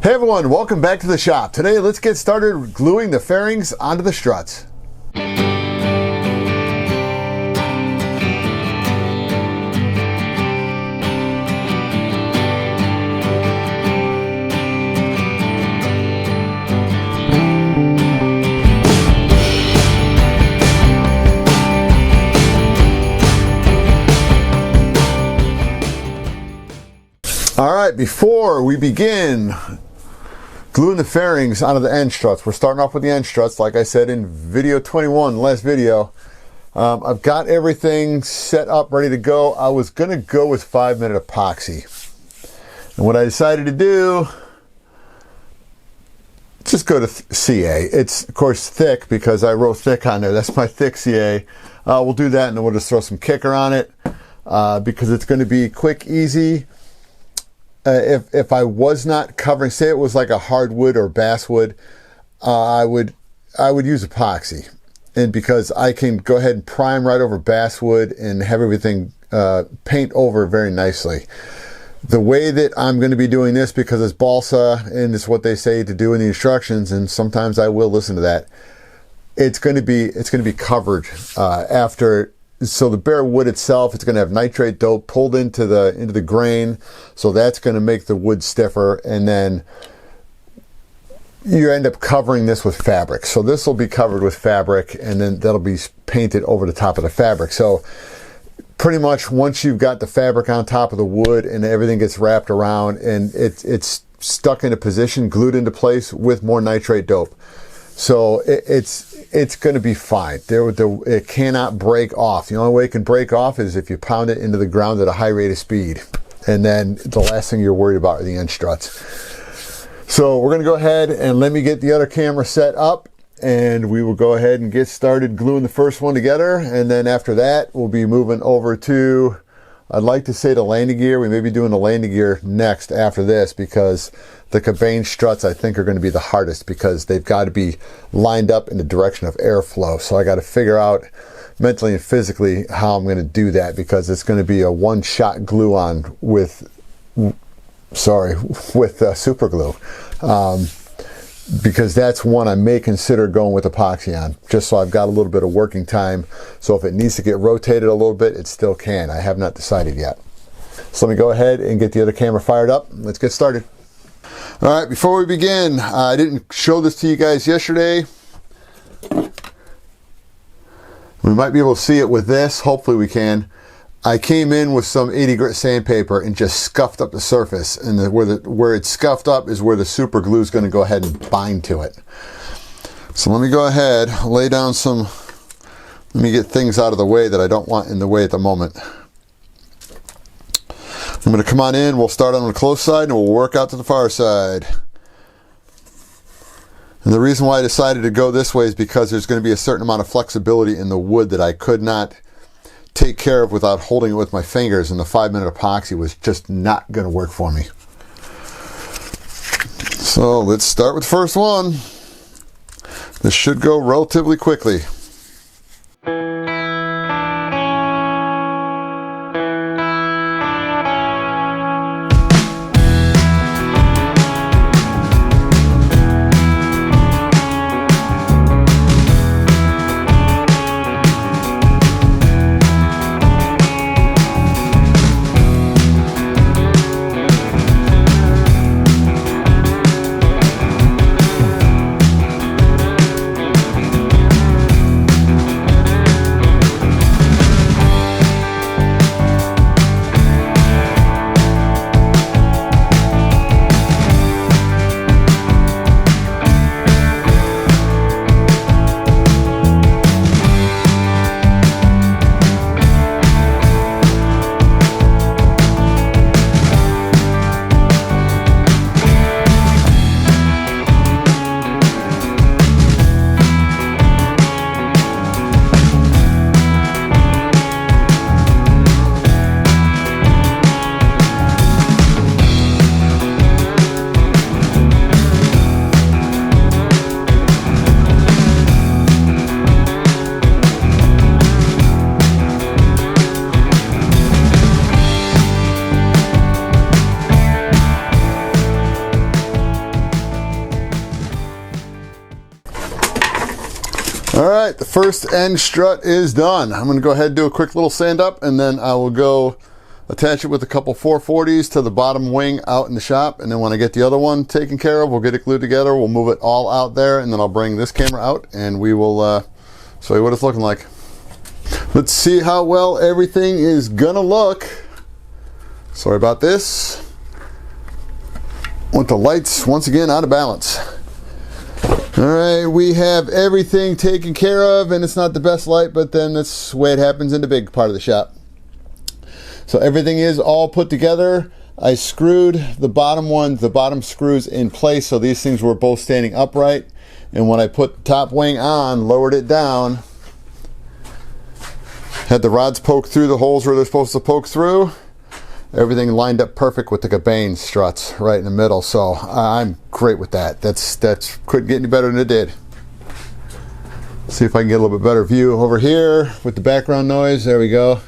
Hey everyone, welcome back to the shop. Today let's get started gluing the fairings onto the struts. Alright, before we begin gluing the fairings onto the end struts, we're starting off with the end struts like I said in video 21, last video. I've got everything set up, ready to go. I was going to go with 5-minute epoxy. And what I decided to do, just go to CA. It's, of course, thick because I wrote thick on there. That's my thick CA. We'll do that and then we'll just throw some kicker on it because it's going to be quick, easy. If I was not covering, say it was like a hardwood or basswood, I would use epoxy, and because I can go ahead and prime right over basswood and have everything paint over very nicely. The way that I'm going to be doing this, because it's balsa and it's what they say to do in the instructions, and sometimes I will listen to that. It's going to be covered after. So the bare wood itself, it's going to have nitrate dope pulled into the grain, so that's going to make the wood stiffer, and then you end up covering this with fabric. So this will be covered with fabric, and then that'll be painted over the top of the fabric. So pretty much once you've got the fabric on top of the wood and everything gets wrapped around and it's stuck into position, glued into place with more nitrate dope. So it's going to be fine. It cannot break off. The only way it can break off is if you pound it into the ground at a high rate of speed. And then the last thing you're worried about are the end struts. So we're going to go ahead and let me get the other camera set up, and we will go ahead and get started gluing the first one together. And then after that, we'll be moving over to, I'd like to say, the landing gear. We may be doing the landing gear next after this, because the cabane struts I think are going to be the hardest because they've got to be lined up in the direction of airflow. So I got to figure out mentally and physically how I'm going to do that, because it's going to be a one-shot glue on with super glue. Because that's one I may consider going with epoxy on, just so I've got a little bit of working time. So if it needs to get rotated a little bit, it still can. I have not decided yet. So let me go ahead and get the other camera fired up. Let's get started. All right, before we begin, I didn't show this to you guys yesterday. We might be able to see it with this. Hopefully we can. I came in with some 80 grit sandpaper and just scuffed up the surface, and where it's scuffed up is where the super glue is going to go ahead and bind to it. So let me go ahead, lay down some, let me get things out of the way that I don't want in the way at the moment. I'm going to come on in, we'll start on the close side and we'll work out to the far side. And the reason why I decided to go this way is because there's going to be a certain amount of flexibility in the wood that I could not take care of without holding it with my fingers, and the 5-minute epoxy was just not going to work for me. So let's start with the first one. This should go relatively quickly. right, the first end strut is done. I'm going to go ahead and do a quick little sand up, and then I will go attach it with a couple 440s to the bottom wing out in the shop. And then when I get the other one taken care of, we'll get it glued together. We'll move it all out there, and then I'll bring this camera out and we will show you what it's looking like. Let's see how well everything is gonna look. Sorry about this. Want the lights once again out of balance. All right, we have everything taken care of, and it's not the best light, but then that's the way it happens in the big part of the shop. So everything is all put together. I screwed the bottom screws in place, so these things were both standing upright. And when I put the top wing on, lowered it down, had the rods poke through the holes where they're supposed to poke through. Everything lined up perfect with the cabane struts right in the middle. So I'm great with that. That's couldn't get any better than it did. See if I can get a little bit better view over here with the background noise. There we go.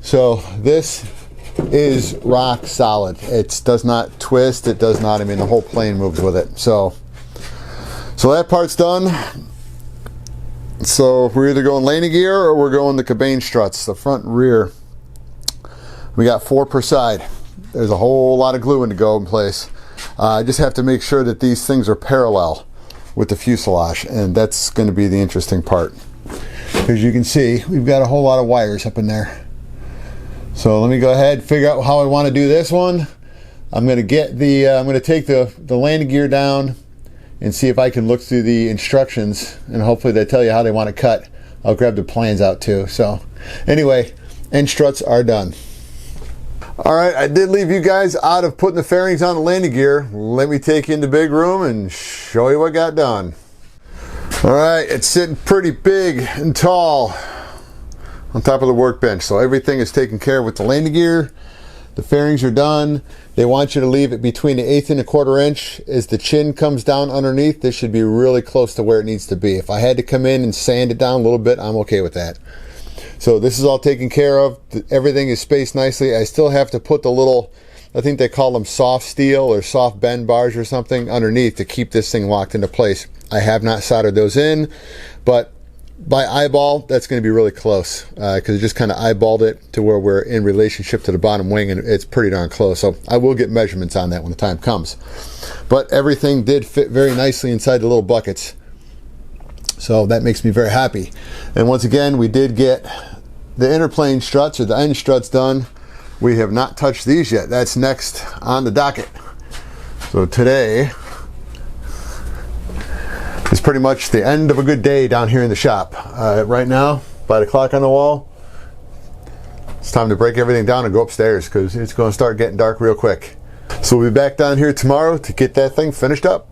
So this is rock solid. It does not twist. It does not. I mean, the whole plane moves with it. So that part's done. So we're either going landing gear or we're going the cabane struts, the front and rear. We got 4 per side. There's a whole lot of gluing to go in place. I just have to make sure that these things are parallel with the fuselage, and that's going to be the interesting part. As you can see, we've got a whole lot of wires up in there. So let me go ahead and figure out how I want to do this one. I'm going to get the I'm going to take the landing gear down and see if I can look through the instructions, and hopefully they tell you how they want to cut. I'll grab the plans out too. So anyway, end struts are done. All right, I did leave you guys out of putting the fairings on the landing gear. Let me take you in the big room and show you what got done. All right, it's sitting pretty big and tall on top of the workbench. So everything is taken care of with the landing gear. The fairings are done. They want you to leave it between the 1/8 and 1/4 inch. As the chin comes down underneath, this should be really close to where it needs to be. If I had to come in and sand it down a little bit, I'm okay with that. So this is all taken care of. Everything is spaced nicely. I still have to put the little, I think they call them soft steel or soft bend bars or something underneath to keep this thing locked into place. I have not soldered those in, but by eyeball, that's going to be really close because I just kind of eyeballed it to where we're in relationship to the bottom wing, and it's pretty darn close. So I will get measurements on that when the time comes. But everything did fit very nicely inside the little buckets. So that makes me very happy. And once again, we did get the interplane struts or the end struts done. We have not touched these yet. That's next on the docket. So today is pretty much the end of a good day down here in the shop. Right now, by the clock on the wall, it's time to break everything down and go upstairs because it's going to start getting dark real quick. So we'll be back down here tomorrow to get that thing finished up.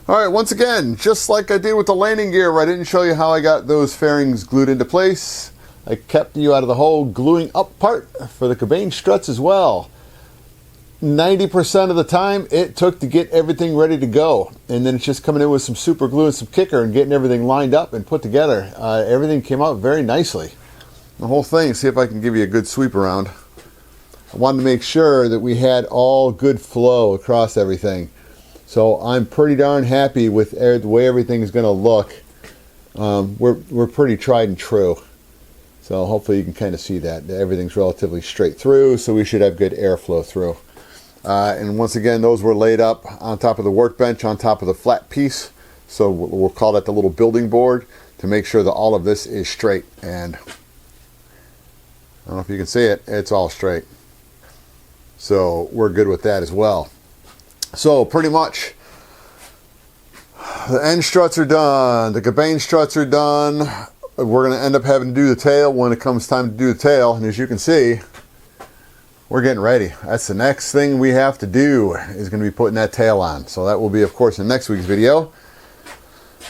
All right, once again, just like I did with the landing gear where I didn't show you how I got those fairings glued into place, I kept you out of the whole gluing up part for the cabane struts as well. 90% of the time it took to get everything ready to go, and then it's just coming in with some super glue and some kicker and getting everything lined up and put together. Everything came out very nicely. The whole thing, see if I can give you a good sweep around. I wanted to make sure that we had all good flow across everything. So I'm pretty darn happy with the way everything is going to look. We're pretty tried and true. So hopefully you can kind of see that. Everything's relatively straight through, so we should have good airflow through. And once again, those were laid up on top of the workbench, on top of the flat piece. So we'll call that the little building board to make sure that all of this is straight. And I don't know if you can see it, it's all straight. So we're good with that as well. So pretty much the end struts are done, the cabane struts are done. We're going to end up having to do the tail when it comes time to do the tail. And as you can see, we're getting ready. That's the next thing we have to do, is going to be putting that tail on. So that will be, of course, in next week's video.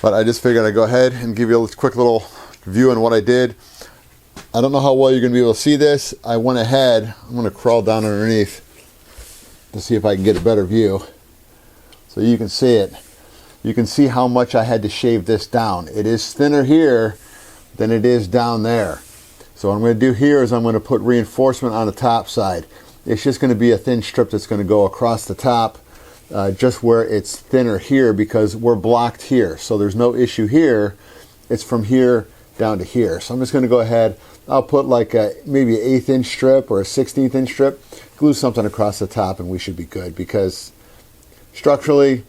But I just figured I'd go ahead and give you a quick little view on what I did. I don't know how well you're going to be able to see this. I went ahead, I'm going to crawl down underneath to see if I can get a better view. So you can see it. You can see how much I had to shave this down. It is thinner here than it is down there. So what I'm going to do here is I'm going to put reinforcement on the top side. It's just going to be a thin strip that's going to go across the top, just where it's thinner here, because we're blocked here. So there's no issue here. it's from here down to here. So I'm just going to go ahead, I'll put like maybe an 1/8 inch strip or a 1/16 inch strip, glue something across the top, and we should be good, because structurally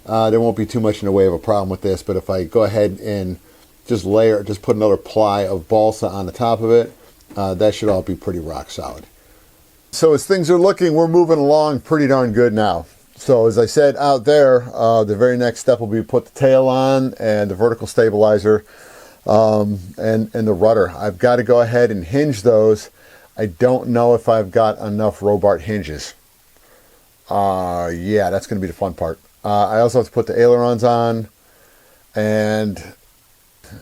there won't be too much in the way of a problem with this. But if I go ahead and just put another ply of balsa on the top of it, that should all be pretty rock solid. So as things are looking, we're moving along pretty darn good now. So as I said out there, the very next step will be put the tail on and the vertical stabilizer and the rudder. I've got to go ahead and hinge those. I don't know if I've got enough Robart hinges. Yeah, that's going to be the fun part. I also have to put the ailerons on, and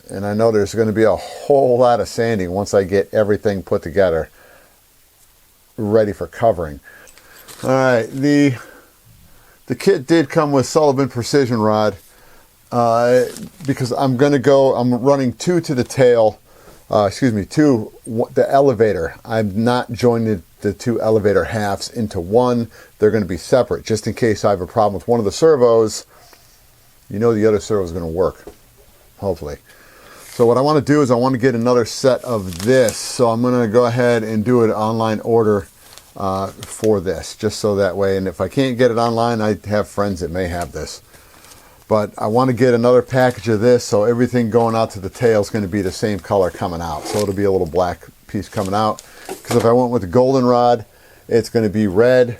I know there's going to be a whole lot of sanding once I get everything put together, ready for covering. All right, the kit did come with Sullivan precision rod, because I'm running 2 to the tail, to the elevator. I've not joined the 2 elevator halves into one. They're going to be separate, just in case I have a problem with one of the servos. You know the other servo is going to work, hopefully. So what I want to do is I want to get another set of this. So I'm going to go ahead and do an online order for this, just so that way, and if I can't get it online, I have friends that may have this. But I want to get another package of this, so everything going out to the tail is going to be the same color coming out. So it'll be a little black piece coming out, because if I went with the goldenrod, it's going to be red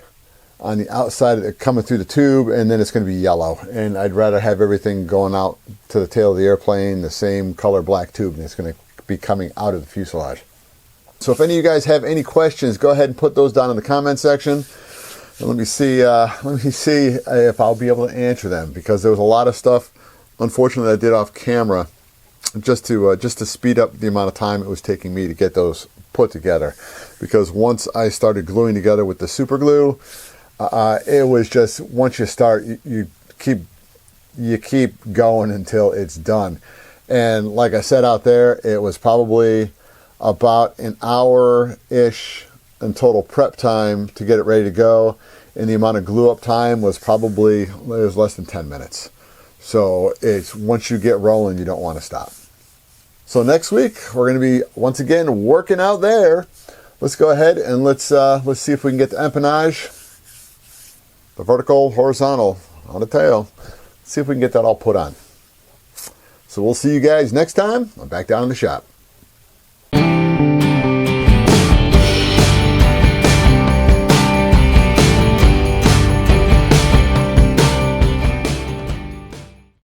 on the outside coming through the tube, and then it's going to be yellow. And I'd rather have everything going out to the tail of the airplane the same color black tube, and it's going to be coming out of the fuselage. So if any of you guys have any questions, go ahead and put those down in the comment section. And let me see if I'll be able to answer them, because there was a lot of stuff, unfortunately, I did off camera, just to speed up the amount of time it was taking me to get those put together. Because once I started gluing together with the super glue, it was just, once you start, you keep going until it's done. And like I said out there, it was probably about an hour-ish in total prep time to get it ready to go, and the amount of glue up time was less than 10 minutes. So it's, once you get rolling, you don't want to stop. So next week we're going to be once again working out there. Let's go ahead and let's see if we can get the empennage, the vertical, horizontal on the tail. See if we can get that all put on. So we'll see you guys next time. I'm back down in the shop.